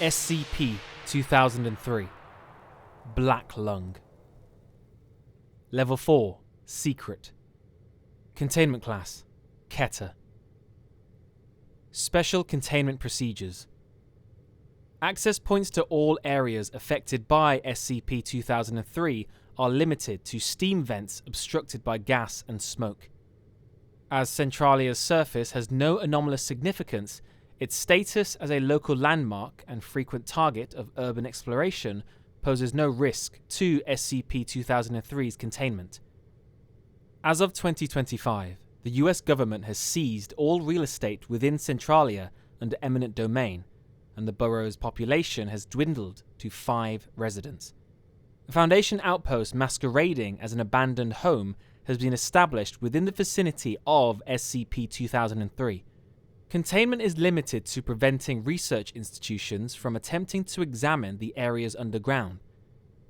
SCP-2003 Black Lung. Level 4 Secret. Containment Class Keter. Special Containment Procedures. Access points to all areas affected by SCP-2003 are limited to steam vents obstructed by gas and smoke. As Centralia's surface has no anomalous significance, its status as a local landmark and frequent target of urban exploration poses no risk to SCP-2003's containment. As of 2025, the US government has seized all real estate within Centralia under eminent domain, and the borough's population has dwindled to 5 residents. A Foundation outpost masquerading as an abandoned home has been established within the vicinity of SCP-2003. Containment is limited to preventing research institutions from attempting to examine the areas underground.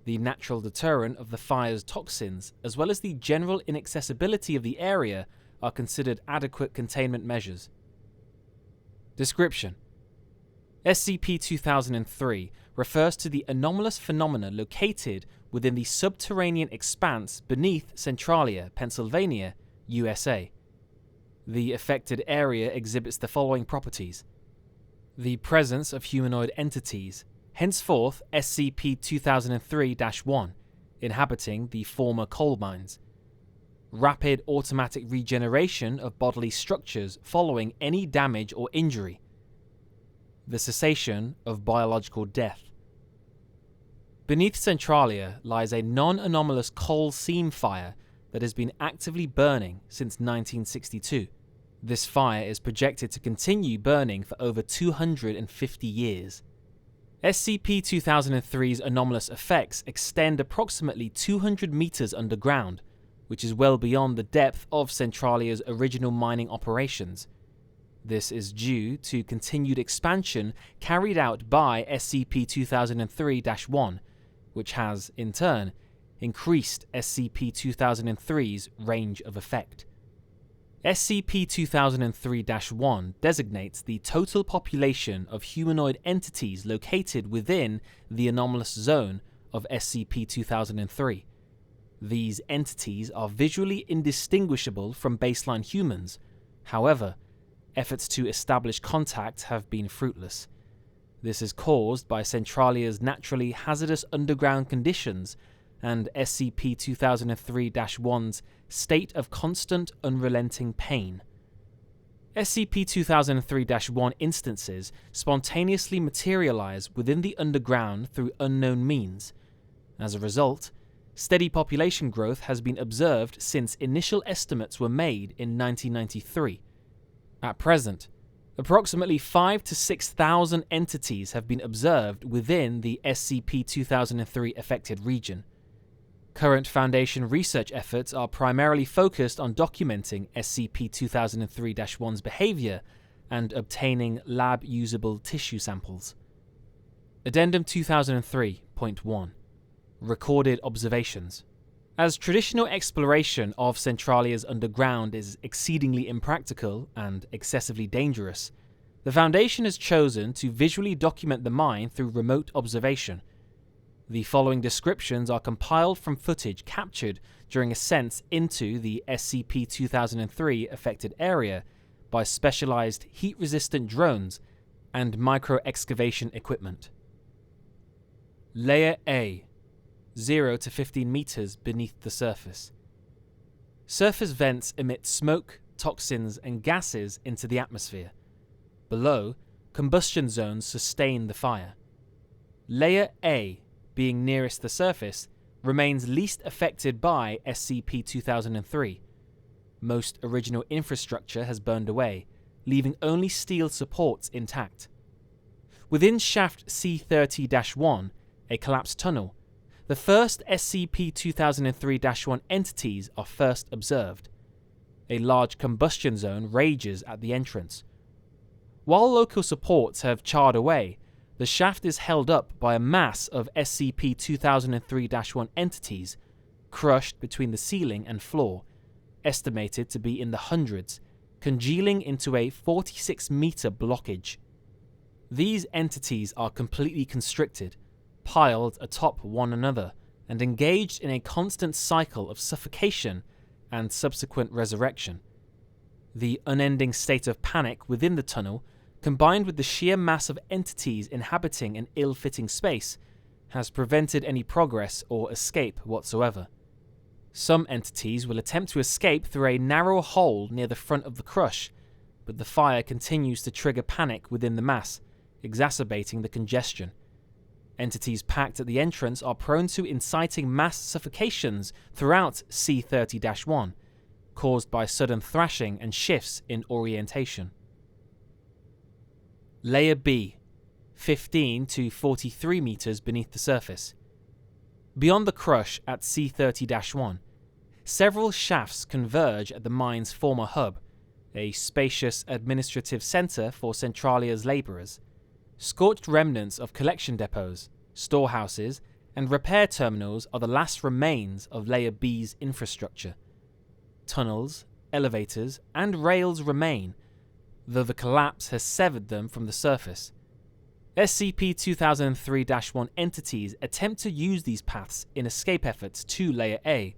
The natural deterrent of the fire's toxins, as well as the general inaccessibility of the area, are considered adequate containment measures. Description: SCP-2003 refers to the anomalous phenomena located within the subterranean expanse beneath Centralia, Pennsylvania, USA. The affected area exhibits the following properties: the presence of humanoid entities, henceforth SCP-2003-1, inhabiting the former coal mines; rapid automatic regeneration of bodily structures following any damage or injury; the cessation of biological death. Beneath Centralia lies a non-anomalous coal seam fire that has been actively burning since 1962. This fire is projected to continue burning for over 250 years. SCP-2003's anomalous effects extend approximately 200 meters underground, which is well beyond the depth of Centralia's original mining operations. This is due to continued expansion carried out by SCP-2003-1, which has, in turn, increased SCP-2003's range of effect. SCP-2003-1 designates the total population of humanoid entities located within the anomalous zone of SCP-2003. These entities are visually indistinguishable from baseline humans. However, efforts to establish contact have been fruitless. This is caused by Centralia's naturally hazardous underground conditions and SCP-2003-1's state of constant, unrelenting pain. SCP-2003-1 instances spontaneously materialize within the underground through unknown means. As a result, steady population growth has been observed since initial estimates were made in 1993. At present, approximately 5,000 to 6,000 entities have been observed within the SCP-2003 affected region. Current Foundation research efforts are primarily focused on documenting SCP-2003-1's behavior and obtaining lab-usable tissue samples. Addendum 2003.1 Recorded Observations. As traditional exploration of Centralia's underground is exceedingly impractical and excessively dangerous, the Foundation has chosen to visually document the mine through remote observation. The following descriptions are compiled from footage captured during ascents into the SCP-2003 affected area by specialized heat-resistant drones and micro-excavation equipment. Layer A, 0 to 15 meters beneath the surface. Surface vents emit smoke, toxins, and gases into the atmosphere. Below, combustion zones sustain the fire. Layer A, being nearest the surface, remains least affected by SCP-2003. Most original infrastructure has burned away, leaving only steel supports intact. Within Shaft C-30-1, a collapsed tunnel, the first SCP-2003-1 entities are first observed. A large combustion zone rages at the entrance. While local supports have charred away, the shaft is held up by a mass of SCP-2003-1 entities, crushed between the ceiling and floor, estimated to be in the hundreds, congealing into a 46-meter blockage. These entities are completely constricted, piled atop one another, and engaged in a constant cycle of suffocation and subsequent resurrection. The unending state of panic within the tunnel, combined with the sheer mass of entities inhabiting an ill-fitting space, has prevented any progress or escape whatsoever. Some entities will attempt to escape through a narrow hole near the front of the crush, but the fire continues to trigger panic within the mass, exacerbating the congestion. Entities packed at the entrance are prone to inciting mass suffocations throughout C-30-1, caused by sudden thrashing and shifts in orientation. Layer B, 15 to 43 meters beneath the surface. Beyond the crush at C-30-1, several shafts converge at the mine's former hub, a spacious administrative center for Centralia's laborers. Scorched remnants of collection depots, storehouses, and repair terminals are the last remains of Layer B's infrastructure. Tunnels, elevators, and rails remain, though the collapse has severed them from the surface. SCP-2003-1 entities attempt to use these paths in escape efforts to Layer A,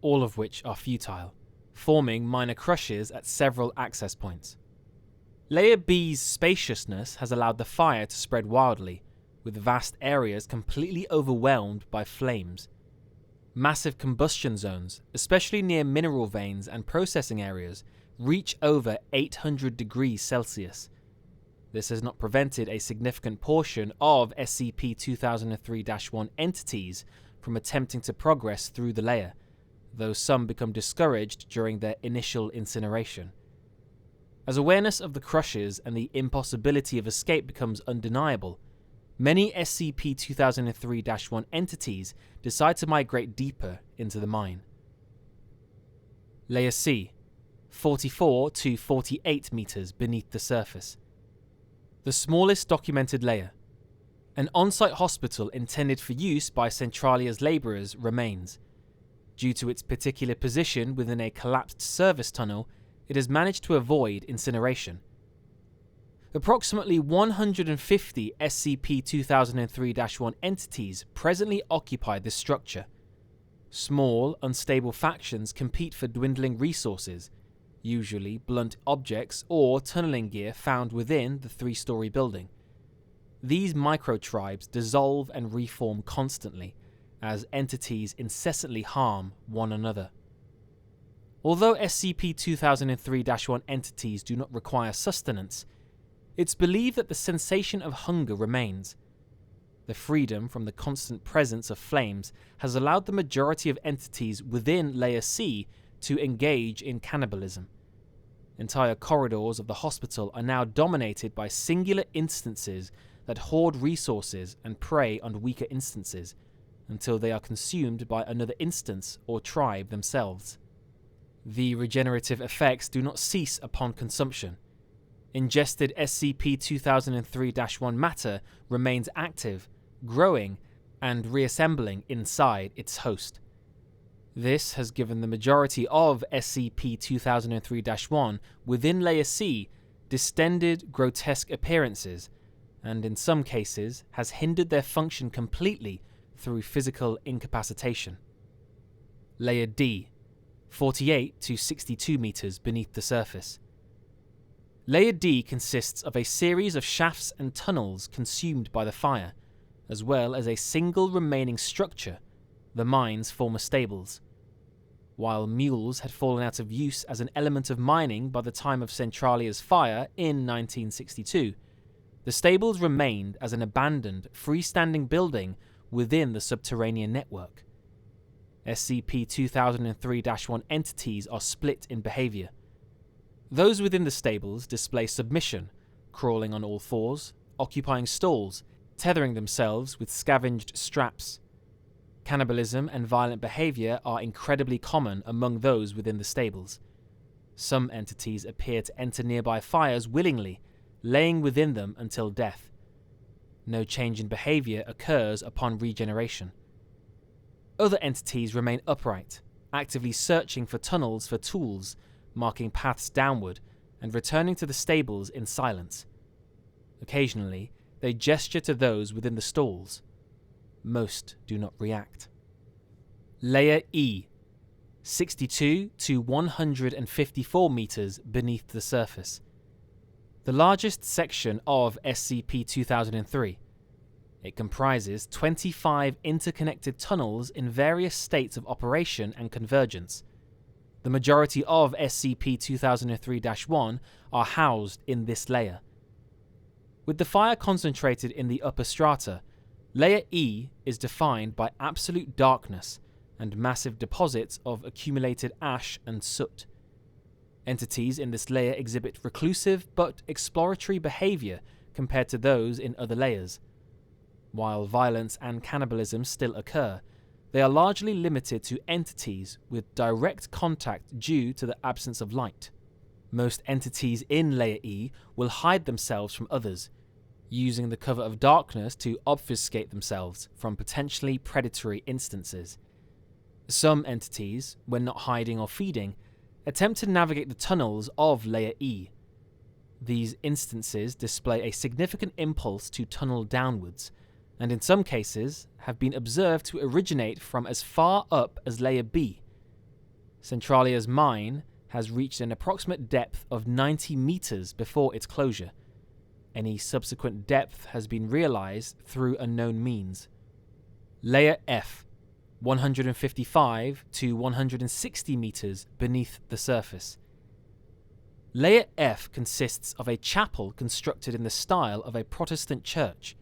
all of which are futile, forming minor crushes at several access points. Layer B's spaciousness has allowed the fire to spread wildly, with vast areas completely overwhelmed by flames. Massive combustion zones, especially near mineral veins and processing areas, reach over 800 degrees Celsius. This has not prevented a significant portion of SCP-2003-1 entities from attempting to progress through the layer, though some become discouraged during their initial incineration. As awareness of the crushes and the impossibility of escape becomes undeniable, many SCP-2003-1 entities decide to migrate deeper into the mine. Layer C, 44 to 48 meters beneath the surface. The smallest documented layer. An on-site hospital intended for use by Centralia's laborers remains. Due to its particular position within a collapsed service tunnel, it has managed to avoid incineration. Approximately 150 SCP-2003-1 entities presently occupy this structure. Small, unstable factions compete for dwindling resources, usually blunt objects or tunneling gear found within the 3-story building. These micro-tribes dissolve and reform constantly, as entities incessantly harm one another. Although SCP-2003-1 entities do not require sustenance, it's believed that the sensation of hunger remains. The freedom from the constant presence of flames has allowed the majority of entities within Layer C to engage in cannibalism. Entire corridors of the hospital are now dominated by singular instances that hoard resources and prey on weaker instances, until they are consumed by another instance or tribe themselves. The regenerative effects do not cease upon consumption. Ingested SCP-2003-1 matter remains active, growing, and reassembling inside its host. This has given the majority of SCP-2003-1 within Layer C distended, grotesque appearances, and in some cases has hindered their function completely through physical incapacitation. Layer D, 48 to 62 meters beneath the surface. Layer D consists of a series of shafts and tunnels consumed by the fire, as well as a single remaining structure, the mine's former stables. While mules had fallen out of use as an element of mining by the time of Centralia's fire in 1962, the stables remained as an abandoned, freestanding building within the subterranean network. SCP-2003-1 entities are split in behavior. Those within the stables display submission, crawling on all fours, occupying stalls, tethering themselves with scavenged straps. Cannibalism and violent behavior are incredibly common among those within the stables. Some entities appear to enter nearby fires willingly, laying within them until death. No change in behavior occurs upon regeneration. Other entities remain upright, actively searching for tunnels for tools, marking paths downward, and returning to the stables in silence. Occasionally, they gesture to those within the stalls. Most do not react. Layer E, 62 to 154 meters beneath the surface. The largest section of SCP-2003. It comprises 25 interconnected tunnels in various states of operation and convergence. The majority of SCP-2003-1 are housed in this layer. With the fire concentrated in the upper strata, Layer E is defined by absolute darkness and massive deposits of accumulated ash and soot. Entities in this layer exhibit reclusive but exploratory behavior compared to those in other layers. While violence and cannibalism still occur, they are largely limited to entities with direct contact due to the absence of light. Most entities in Layer E will hide themselves from others, using the cover of darkness to obfuscate themselves from potentially predatory instances. Some entities, when not hiding or feeding, attempt to navigate the tunnels of Layer E. These instances display a significant impulse to tunnel downwards, and in some cases have been observed to originate from as far up as Layer B. Centralia's mine has reached an approximate depth of 90 meters before its closure. Any subsequent depth has been realized through unknown means. Layer F, 155 to 160 meters beneath the surface. Layer F consists of a chapel constructed in the style of a Protestant church.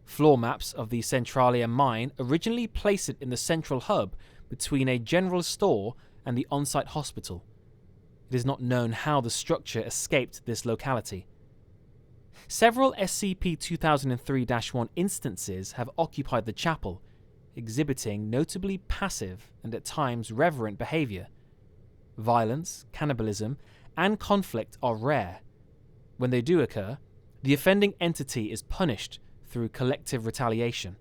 Floor maps of the Centralia mine originally place it in the central hub between a general store and the on-site hospital. It is not known how the structure escaped this locality. Several SCP-2003-1 instances have occupied the chapel, exhibiting notably passive and at times reverent behavior. Violence, cannibalism, and conflict are rare. When they do occur, the offending entity is punished through collective retaliation.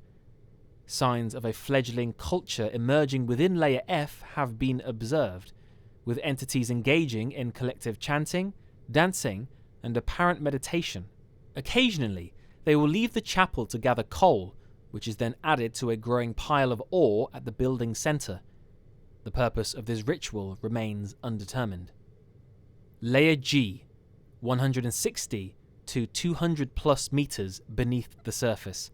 Signs of a fledgling culture emerging within Layer F have been observed, with entities engaging in collective chanting, dancing, and apparent meditation. Occasionally, they will leave the chapel to gather coal, which is then added to a growing pile of ore at the building's center. The purpose of this ritual remains undetermined. Layer G, 160 to 200 plus meters beneath the surface.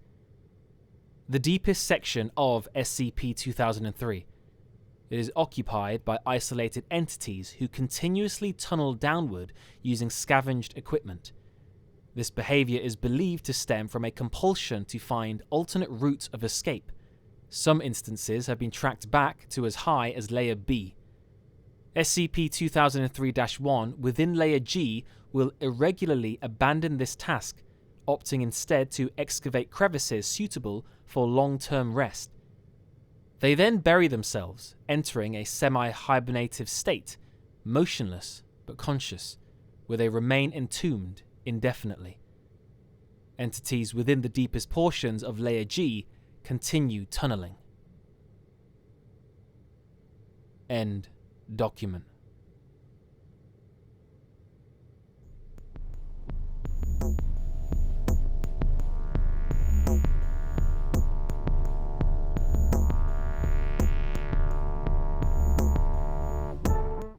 The deepest section of SCP-2003. It is occupied by isolated entities who continuously tunnel downward using scavenged equipment. This behavior is believed to stem from a compulsion to find alternate routes of escape. Some instances have been tracked back to as high as Layer B. SCP-2003-1 within Layer G will irregularly abandon this task, opting instead to excavate crevices suitable for long-term rest. They then bury themselves, entering a semi-hibernative state, motionless but conscious, where they remain entombed indefinitely. Entities within the deepest portions of Layer G continue tunneling. End document.